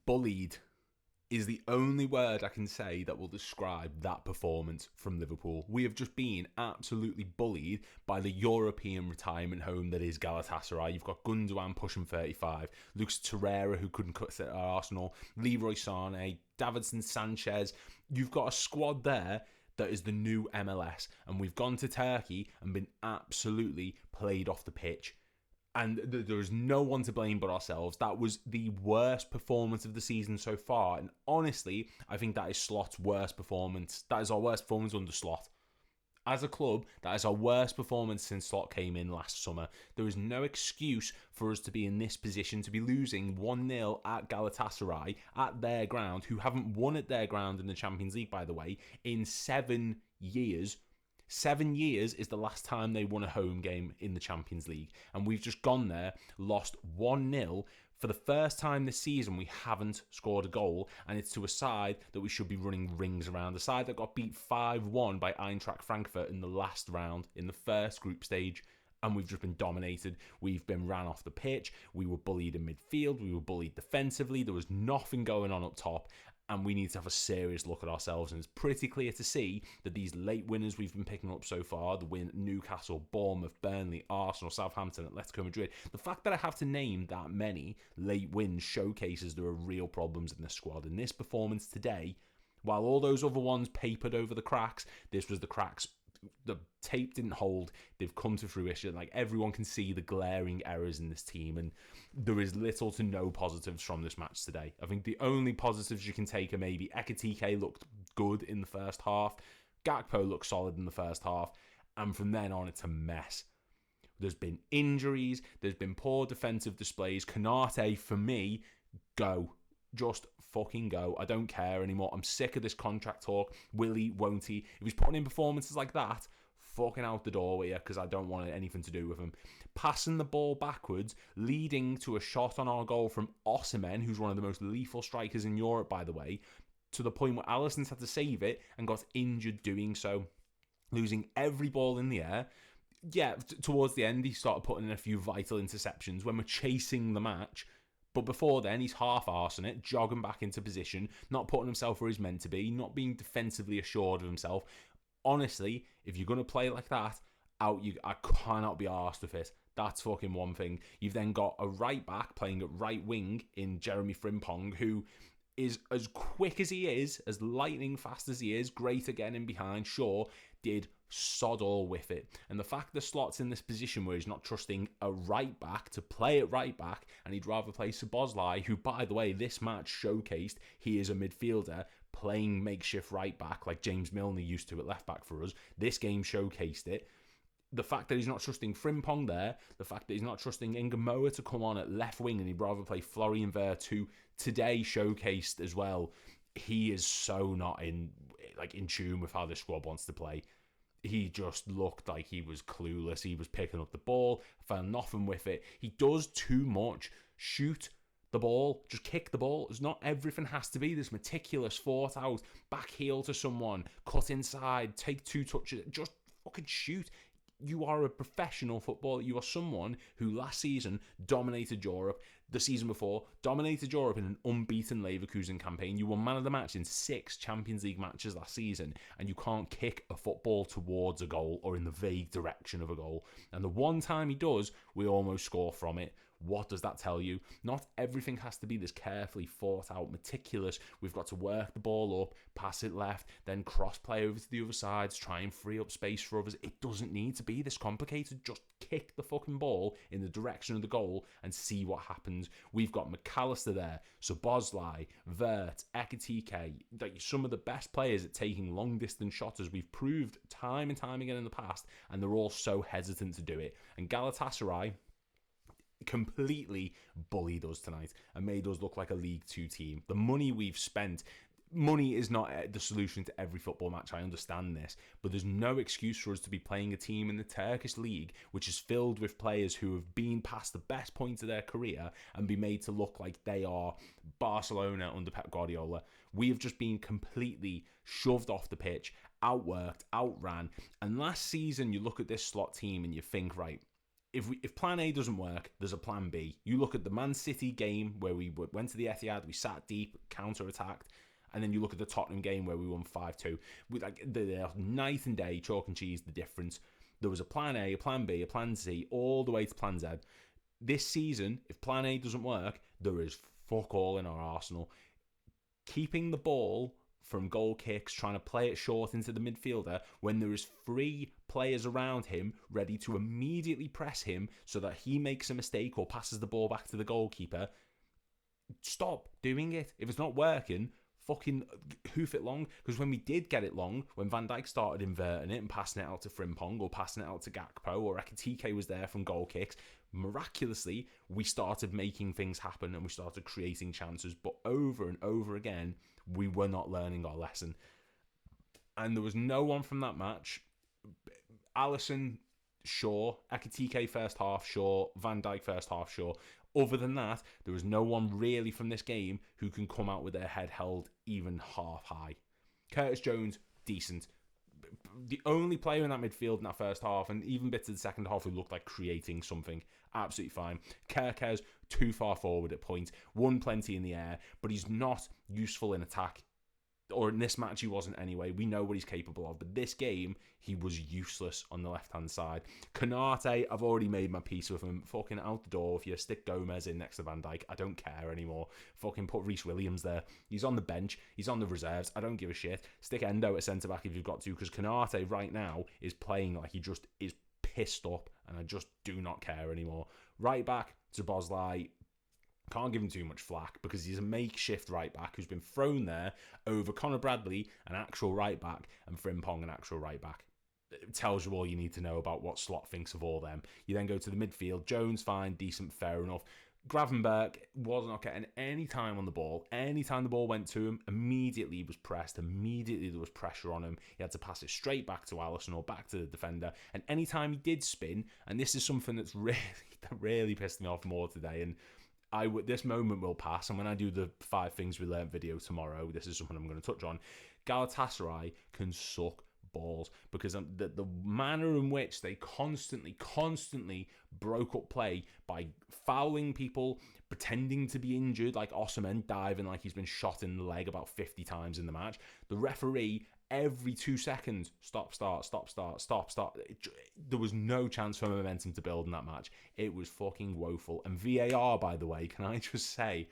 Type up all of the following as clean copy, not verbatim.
Bullied is the only word I can say that will describe that performance from Liverpool. We have just been absolutely bullied by the European retirement home that is Galatasaray. You've got Gundogan pushing 35, Lucas Torreira who couldn't cut it at Arsenal, Leroy Sané, Davinson Sanchez. You've got a squad there that is the new MLS, and we've gone to Turkey and been absolutely played off the pitch. And there is no one to blame but ourselves. That was the worst performance of the season so far. And honestly, I think that is Slot's worst performance. That is our worst performance under Slot. As a club, that is our worst performance since Slot came in last summer. There is no excuse for us to be in this position, to be losing 1-0 at Galatasaray, at their ground, who haven't won at their ground in the Champions League, by the way, in 7 years. 7 years is the last time they won a home game in the Champions League. And we've just gone there, lost 1-0. For the first time this season, we haven't scored a goal. And it's to a side that we should be running rings around. A side that got beat 5-1 by Eintracht Frankfurt in the last round, in the first group stage. And we've just been dominated. We've been ran off the pitch. We were bullied in midfield. We were bullied defensively. There was nothing going on up top. And we need to have a serious look at ourselves. And it's pretty clear to see that these late winners we've been picking up so far, the win at Newcastle, Bournemouth, Burnley, Arsenal, Southampton, Atletico Madrid, the fact that I have to name that many late wins showcases there are real problems in this squad. And this performance today, while all those other ones papered over the cracks, this was the cracks. The tape didn't hold. They've come to fruition. Like, everyone can see the glaring errors in this team, and there is little to no positives from this match today. I think the only positives you can take are maybe Ekitike looked good in the first half, Gakpo looked solid in the first half, and from then on it's a mess. There's been injuries, there's been poor defensive displays. Konate, for me, go. Just fucking go. I don't care anymore. I'm sick of this contract talk. Will he, won't he? If he's putting in performances like that, fucking out the door with you, because I don't want anything to do with him. Passing the ball backwards, leading to a shot on our goal from Osimhen, who's one of the most lethal strikers in Europe, by the way, to the point where Alisson's had to save it and got injured doing so. Losing every ball in the air. Yeah, towards the end, he started putting in a few vital interceptions when we're chasing the match. But before then, he's half-arsing it, jogging back into position, not putting himself where he's meant to be, not being defensively assured of himself. Honestly, if you're going to play like that, I cannot be arsed with it. That's fucking one thing. You've then got a right-back playing at right wing in Jeremy Frimpong, who is as quick as he is, as lightning fast as he is, great again in behind, sure, did sod all with it. And the fact that Slot's in this position where he's not trusting a right back to play at right back, and he'd rather play Szoboszlai, who, by the way, this match showcased he is a midfielder playing makeshift right back like James Milner used to at left back for us. This game showcased it. The fact that he's not trusting Frimpong there, the fact that he's not trusting Ngamoa to come on at left wing, and he'd rather play Florian Wirtz, who today showcased as well, he is so not in tune with how this squad wants to play. He just looked like he was clueless. He was picking up the ball, found nothing with it. He does too much. Shoot the ball, just kick the ball. It's not everything has to be this meticulous, thought out, back heel to someone, cut inside, take 2 touches. Just fucking shoot. You are a professional footballer. You are someone who last season dominated Europe. The season before, dominated Europe in an unbeaten Leverkusen campaign. You won man of the match in 6 Champions League matches last season, and you can't kick a football towards a goal or in the vague direction of a goal. And the one time he does, we almost score from it. What does that tell you? Not everything has to be this carefully thought out, meticulous. We've got to work the ball up, pass it left, then cross play over to the other sides, try and free up space for others. It doesn't need to be this complicated. Just kick the fucking ball in the direction of the goal and see what happens. We've got McAllister there, Szoboszlai, Wirtz, Ekitike, like some of the best players at taking long distance shots, as we've proved time and time again in the past, and they're all so hesitant to do it. And Galatasaray completely bullied us tonight and made us look like a League 2 team. The money we've spent, money is not the solution to every football match, I understand this, but there's no excuse for us to be playing a team in the Turkish league which is filled with players who have been past the best point of their career and be made to look like they are Barcelona under Pep Guardiola. We have just been completely shoved off the pitch, outworked, outran. And last season you look at this Slot team and you think, right, if plan A doesn't work, there's a plan B. You look at the Man City game where we went to the Etihad, we sat deep, counter-attacked, and then you look at the Tottenham game where we won 5-2. They're night and day, chalk and cheese, the difference. There was a plan A, a plan B, a plan C, all the way to plan Z. This season, if plan A doesn't work, there is fuck all in our arsenal. Keeping the ball from goal kicks, trying to play it short into the midfielder when there is 3 players around him ready to immediately press him so that he makes a mistake or passes the ball back to the goalkeeper. Stop doing it. If it's not working, fucking hoof it long. Because when we did get it long, when Van Dijk started inverting it and passing it out to Frimpong or passing it out to Gakpo or Ekitike was there from goal kicks, miraculously we started making things happen and we started creating chances. But over and over again, we were not learning our lesson. And there was no one from that match. Alisson, sure. Ekitike first half, sure. Van Dijk first half, sure. Other than that, there was no one really from this game who can come out with their head held even half high. Curtis Jones, decent. The only player in that midfield in that first half, and even bits of the second half, who looked like creating something, absolutely fine. Kerkez, too far forward at points, won plenty in the air, but he's not useful in attack. Or in this match, he wasn't anyway. We know what he's capable of. But this game, he was useless on the left-hand side. Konate, I've already made my peace with him. Fucking out the door. If you stick Gomez in next to Van Dijk, I don't care anymore. Fucking put Reece Williams there. He's on the bench. He's on the reserves. I don't give a shit. Stick Endo at centre-back if you've got to, because Konate right now is playing like he just is pissed up, and I just do not care anymore. Right back, Szoboszlai. Can't give him too much flack because he's a makeshift right back who's been thrown there over Conor Bradley, an actual right back, and Frimpong, an actual right back. It tells you all you need to know about what Slot thinks of all them. You then go to the midfield. Jones, fine, decent, fair enough. Gravenberch was not getting any time on the ball. Anytime the ball went to him, immediately he was pressed. Immediately there was pressure on him. He had to pass it straight back to Alisson or back to the defender. And anytime he did spin, and this is something that really pissed me off more today, and this moment will pass, and when I do the 5 things we learned video tomorrow, this is something I'm going to touch on. Galatasaray can suck balls because the manner in which they constantly broke up play by fouling people, pretending to be injured, like Osimhen diving like he's been shot in the leg about 50 times in the match. The referee, every 2 seconds, stop, start. There was no chance for momentum to build in that match. It was fucking woeful. And VAR, by the way, can I just say,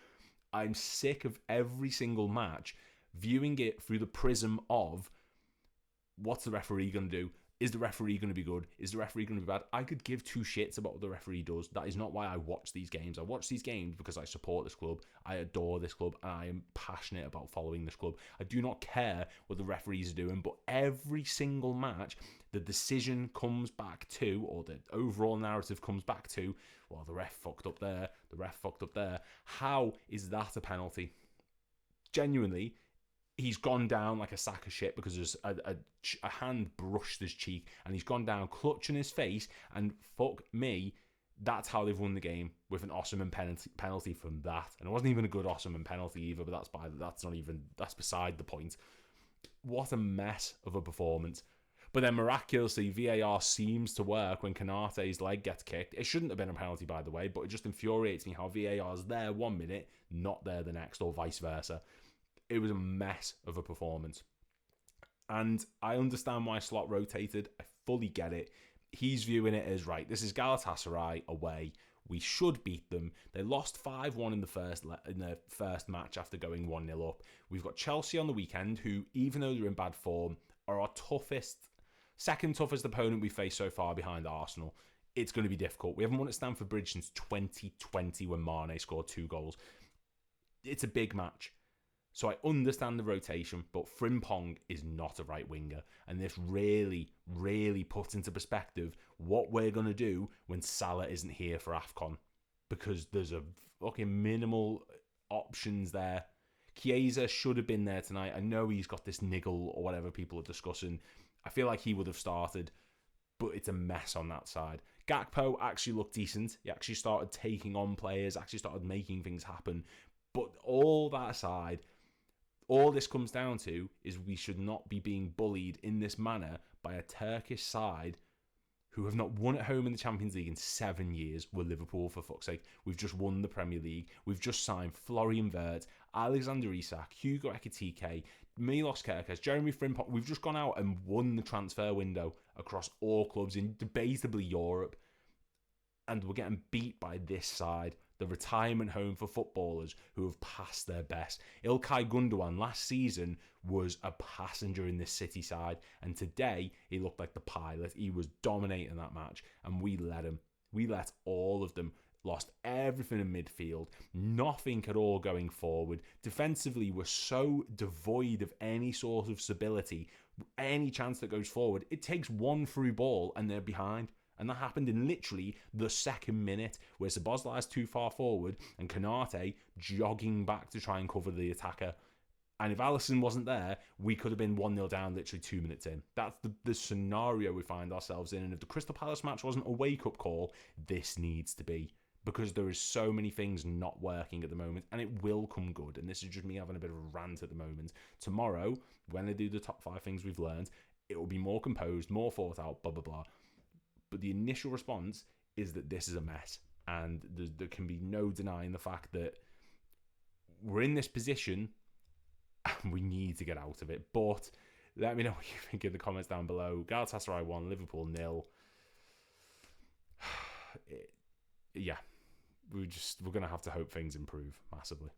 I'm sick of every single match viewing it through the prism of what's the referee going to do? Is the referee going to be good? Is the referee going to be bad? I could give 2 shits about what the referee does. That is not why I watch these games. I watch these games because I support this club. I adore this club, and I am passionate about following this club. I do not care what the referees are doing, but every single match, the decision comes back to, or the overall narrative comes back to, well, the ref fucked up there, the ref fucked up there. How is that a penalty? Genuinely, he's gone down like a sack of shit because there's a hand brushed his cheek, and he's gone down clutching his face, and fuck me, that's how they've won the game, with an Osimhen penalty from that. And it wasn't even a good Osimhen penalty either, but that's beside the point. What a mess of a performance. But then miraculously, VAR seems to work when Konate's leg gets kicked. It shouldn't have been a penalty, by the way, but it just infuriates me how VAR's there 1 minute, not there the next, or vice versa. It was a mess of a performance. And I understand why Slot rotated. I fully get it. He's viewing it as, right, this is Galatasaray away. We should beat them. They lost 5-1 in the first match after going 1-0 up. We've got Chelsea on the weekend, who, even though they're in bad form, are our second toughest opponent we faced so far behind Arsenal. It's going to be difficult. We haven't won at Stamford Bridge since 2020 when Mane scored 2 goals. It's a big match. So I understand the rotation, but Frimpong is not a right winger. And this really puts into perspective what we're going to do when Salah isn't here for AFCON. Because there's a fucking minimal options there. Chiesa should have been there tonight. I know he's got this niggle or whatever people are discussing. I feel like he would have started, but it's a mess on that side. Gakpo actually looked decent. He actually started taking on players, actually started making things happen. But all that aside, all this comes down to is we should not be being bullied in this manner by a Turkish side who have not won at home in the Champions League in 7 years, were Liverpool, for fuck's sake. We've just won the Premier League. We've just signed Florian Wirtz, Alexander Isak, Hugo Ekitike, Milos Kerkez, Jeremy Frimpong. We've just gone out and won the transfer window across all clubs in debatably Europe. And we're getting beat by this side, the retirement home for footballers who have passed their best. İlkay Gundogan last season was a passenger in this City side, and today he looked like the pilot. He was dominating that match, and we let him. We let all of them. Lost everything in midfield, nothing at all going forward. Defensively, we're so devoid of any sort of stability. Any chance that goes forward, it takes one through ball and they're behind. And that happened in literally the second minute, where Szoboszlai is too far forward and Konate jogging back to try and cover the attacker. And if Alisson wasn't there, we could have been 1-0 down literally 2 minutes in. That's the scenario we find ourselves in. And if the Crystal Palace match wasn't a wake-up call, this needs to be. Because there is so many things not working at the moment, and it will come good. And this is just me having a bit of a rant at the moment. Tomorrow, when they do the top 5 things we've learned, it will be more composed, more thought out, blah, blah, blah. But the initial response is that this is a mess. And there can be no denying the fact that we're in this position and we need to get out of it. But let me know what you think in the comments down below. Galatasaray 1, Liverpool 0. Yeah, we're going to have to hope things improve massively.